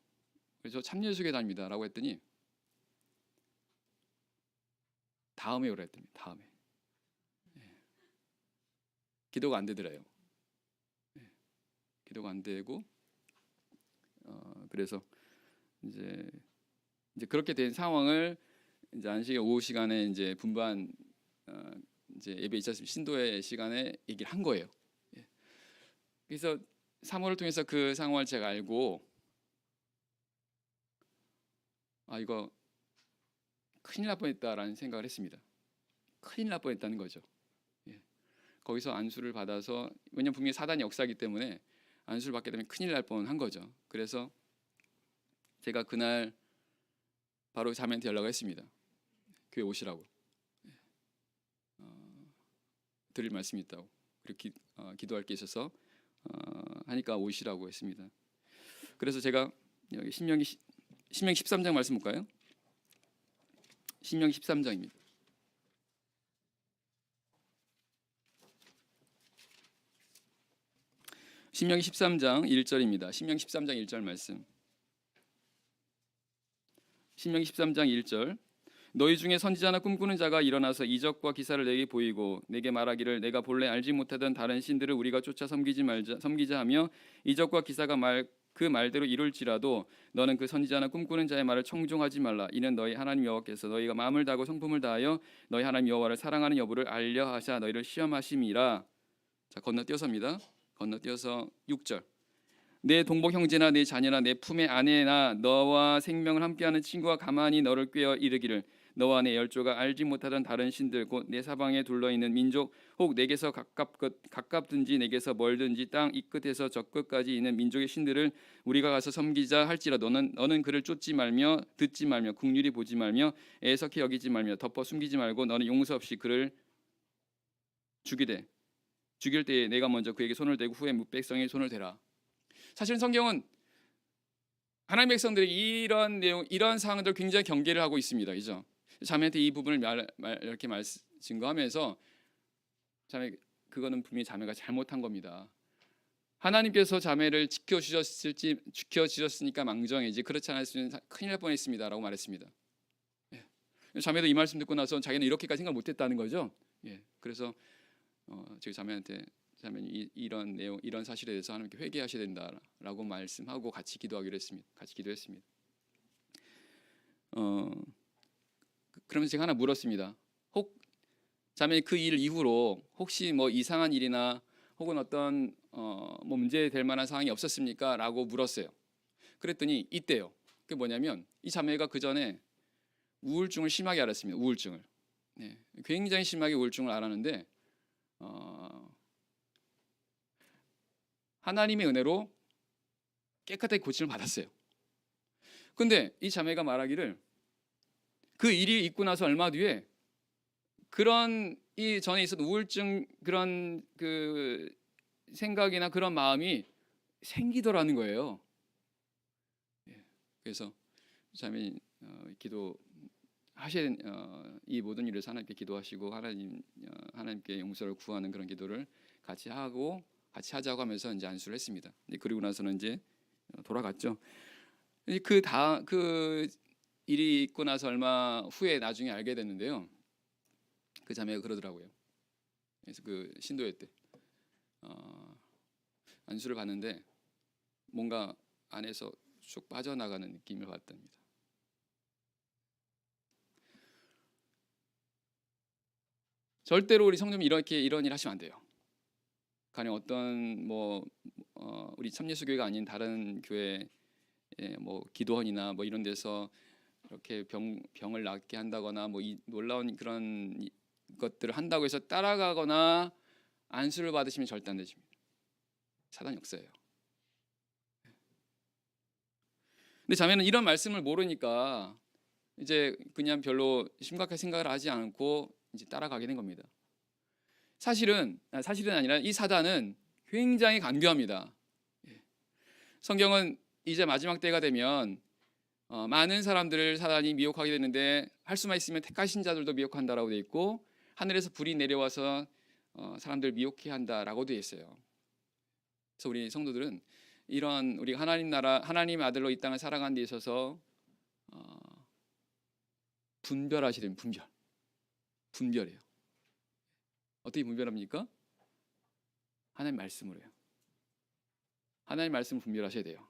그래서 참예수교회 다닙니다. 라고 했더니 다음에 오라 했더니 다음에. 기도가 안 되더래요. 기도가 안 되고 그래서 이제 그렇게 된 상황을 이제 안식일 오후 시간에 이제 분반 이제 예배 2차 신도의 시간에 얘기를 한 거예요. 그래서 사모를 통해서 그 상황을 제가 알고 이거 큰일 날 뻔했다라는 생각을 했습니다. 큰일 날 뻔했다는 거죠. 거기서 안수를 받아서 왜냐면 분명히 사단이 역사이기 때문에 안수를 받게 되면 큰일 날 뻔한 거죠. 그래서 제가 그날 바로 자매한테 연락을 했습니다. 교회 오시라고. 드릴 말씀이 있다고. 그리고 기도할 게 있어서 하니까 오시라고 했습니다. 그래서 제가 여기 신명기 13장 말씀 볼까요? 신명기 13장입니다. 신명기 13장 1절입니다. 신명기 13장 1절 말씀. 신명기 13장 1절. 너희 중에 선지자나 꿈꾸는 자가 일어나서 이적과 기사를 내게 보이고 내게 말하기를 내가 본래 알지 못하던 다른 신들을 우리가 쫓아 섬기자 하며 이적과 기사가 그 말대로 이룰지라도 너는 그 선지자나 꿈꾸는 자의 말을 청종하지 말라. 이는 너희 하나님 여호와께서 너희가 마음을 다하고 성품을 다하여 너희 하나님 여호와를 사랑하는 여부를 알려 하사 너희를 시험하심이라. 자, 건너뛰어서입니다. 건너뛰어서 6절. 내 동복 형제나 내 자녀나 내 품의 아내나 너와 생명을 함께하는 친구가 가만히 너를 꾀어 이르기를 너와 내 열조가 알지 못하던 다른 신들 곧 내 사방에 둘러있는 민족 혹 내게서 가깝든지 내게서 멀든지 땅 이 끝에서 저 끝까지 있는 민족의 신들을 우리가 가서 섬기자 할지라도 너는 그를 쫓지 말며 듣지 말며 긍휼히 보지 말며 애석히 여기지 말며 덮어 숨기지 말고 너는 용서 없이 그를 죽일 때에 내가 먼저 그에게 손을 대고 후에 백성의 손을 대라. 사실은 성경은 하나님 백성들에게 이런 내용, 이런 사항들 굉장히 경계를 하고 있습니다. 그죠? 자매한테 이 부분을 이렇게 증거하면서 자매, 그거는 분명히 자매가 잘못한 겁니다. 하나님께서 자매를 지켜주셨으니까 망정이지 그렇지 않았으면 큰일 날 뻔했습니다라고 말했습니다. 예. 자매도 이 말씀 듣고 나서 자기는 이렇게까지 생각 못했다는 거죠. 예. 그래서 저희 자매한테 자매는 이런 내용, 이런 사실에 대해서 하나님께 회개하셔야 된다라고 말씀하고 같이 기도하기로 했습니다. 같이 기도했습니다. 그러면서 제가 하나 물었습니다. 자매 그 일 이후로 혹시 뭐 이상한 일이나 혹은 어떤 뭐 문제될 만한 상황이 없었습니까? 라고 물었어요. 그랬더니 있대요. 그게 뭐냐면 이 자매가 그 전에 우울증을 심하게 앓았습니다. 우울증을. 네, 굉장히 심하게 우울증을 앓았는데 하나님의 은혜로 깨끗하게 고침을 받았어요. 근데 이 자매가 말하기를 그 일이 있고 나서 얼마 뒤에 그런 이 전에 있었던 우울증 그런 그 생각이나 그런 마음이 생기더라는 거예요. 그래서 자매 기도하셔야 이 모든 일을 하나님께 기도하시고 하나님께 용서를 구하는 그런 기도를 같이 하자고 하면서 이제 안수를 했습니다. 그리고 나서는 이제 돌아갔죠. 그 일이 있고 나서 얼마 후에 나중에 알게 됐는데요. 그 자매가 그러더라고요. 그래서 그 신도회 때 안수를 받는데 뭔가 안에서 쭉 빠져나가는 느낌을 받답니다. 절대로 우리 성도님 이런 일 하시면 안 돼요. 가령 어떤 우리 참예수교회가 아닌 다른 교회 뭐 기도원이나 뭐 이런 데서 이렇게 병을 낫게 한다거나 뭐 이 놀라운 그런 것들을 한다고 해서 따라가거나 안수를 받으시면 절대 안 되십니다. 사단 역사예요. 근데 자매는 이런 말씀을 모르니까 이제 그냥 별로 심각하게 생각을 하지 않고 이제 따라가게 된 겁니다. 사실은 아니라 이 사단은 굉장히 간교합니다. 성경은 이제 마지막 때가 되면 많은 사람들을 사단이 미혹하게 되는데 할 수만 있으면 택하신 자들도 미혹한다라고 되어 있고 하늘에서 불이 내려와서 사람들 미혹해 한다라고 되어 있어요. 그래서 우리 성도들은 이런 우리가 하나님 나라 하나님 아들로 이 땅을 살아가는 데 있어서 분별하셔야 됩니다. 분별해요. 어떻게 분별합니까? 하나님 말씀으로요. 하나님 말씀을 분별하셔야 돼요.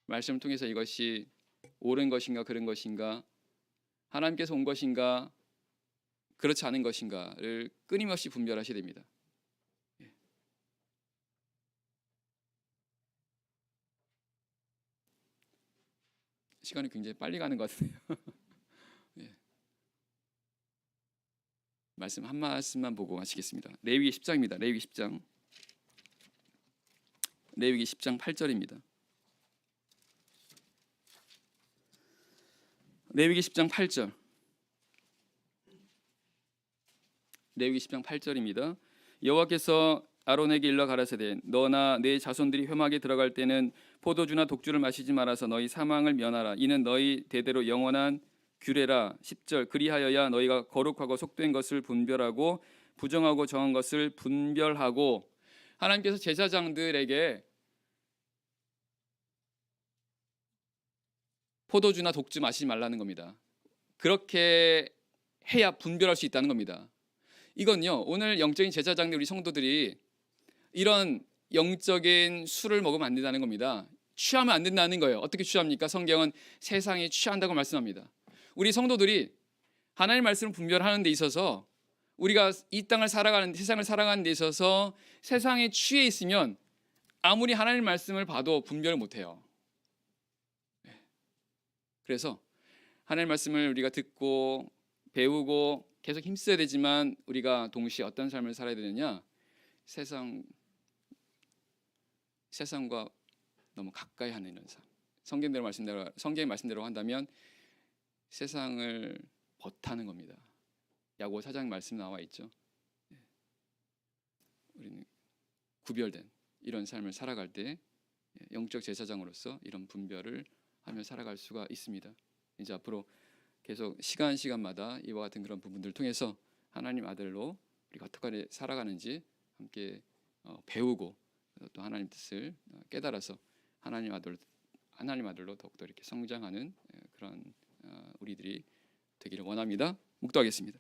말씀을 통해서 이것이 옳은 것인가 그른 것인가 하나님께서 온 것인가 그렇지 않은 것인가를 끊임없이 분별하셔야 됩니다. 시간이 굉장히 빨리 가는 것 같은데요. 말씀 한 말씀만 보고 마치겠습니다. 레위기 10장입니다. 레위기 10장 8절입니다. 레위기 10장 8절. 레위기 10장 8절입니다. 여호와께서 아론에게 일러 가라사대 너나 내 자손들이 회막에 들어갈 때는 포도주나 독주를 마시지 말아서 너희 사망을 면하라. 이는 너희 대대로 영원한 규례라. 10절 그리하여야 너희가 거룩하고 속된 것을 분별하고 부정하고 정한 것을 분별하고. 하나님께서 제사장들에게 포도주나 독주 마시지 말라는 겁니다. 그렇게 해야 분별할 수 있다는 겁니다. 이건요 오늘 영적인 제사장들 우리 성도들이 이런 영적인 술을 먹으면 안 된다는 겁니다. 취하면 안 된다는 거예요. 어떻게 취합니까? 성경은 세상에 취한다고 말씀합니다. 우리 성도들이 하나님의 말씀을 분별하는 데 있어서 우리가 이 땅을 살아가는 세상을 살아가는 데 있어서 세상에 취해 있으면 아무리 하나님의 말씀을 봐도 분별을 못해요. 그래서 하나님의 말씀을 우리가 듣고 배우고 계속 힘써야 되지만 우리가 동시에 어떤 삶을 살아야 되느냐? 세상과 너무 가까이 하는 이런 삶. 성경의 말씀대로 한다면 세상을 벗하는 겁니다. 야고보 4장 말씀 나와 있죠. 우리는 구별된 이런 삶을 살아갈 때 영적 제사장으로서 이런 분별을 하며 살아갈 수가 있습니다. 이제 앞으로 계속 시간마다 이와 같은 그런 부분들을 통해서 하나님 아들로 우리가 어떻게 살아가는지 함께 배우고 또 하나님 뜻을 깨달아서 하나님 아들로 더욱더 이렇게 성장하는 그런 우리들이 되기를 원합니다. 묵도하겠습니다.